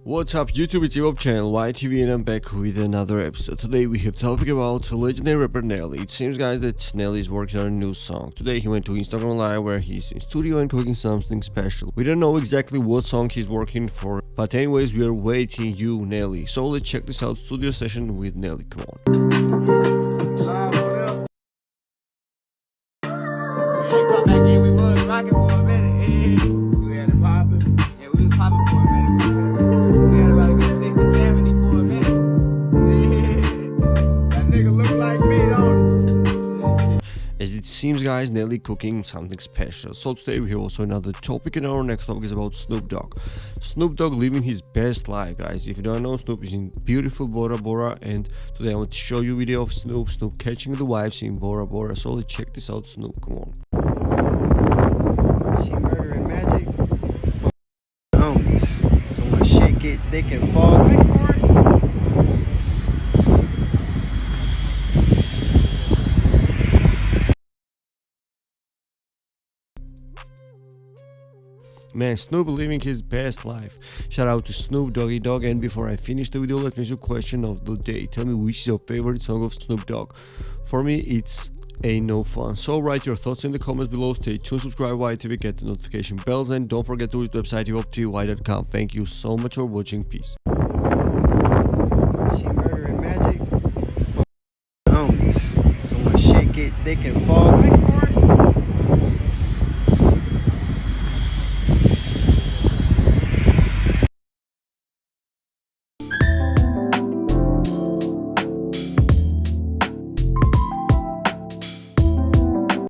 What's up YouTube, it's your channel YTV and I'm back with another episode. Today we have topic about legendary rapper Nelly. It seems guys that Nelly is working on a new song. Today he went to Instagram Live where he's in studio and cooking something special. We don't know exactly what song he's working for, but anyways we are waiting you Nelly. So let's check this out, studio session with Nelly, come on. We was rocking for a minute. We had it popping. Yeah, we was popping for a minute. We had about a good 60, 70 for a minute. That nigga look like me, don't he? As it seems guys, Nelly cooking something special. So today we have also another topic, and our next topic is about Snoop Dogg. Snoop Dogg living his best life, guys. If you don't know, Snoop is in beautiful Bora Bora, and today I want to show you a video of Snoop catching the vibes in Bora Bora. So let's check this out, Snoop, come on. She murdering magic. Homies. So when shit get thick and fall like Man, Snoop living his best life. Shout out to Snoop Doggy Dogg. And before I finish the video, let me ask you a question of the day. Tell me which is your favorite song of Snoop Dogg. For me, it's Ain't No Fun. So write your thoughts in the comments below. Stay tuned, subscribe YTV, get the notification bells, and don't forget to visit the website hipoptv.com. Thank you so much for watching. Peace. she murdering magic. Homies. So when shit get thick and fall like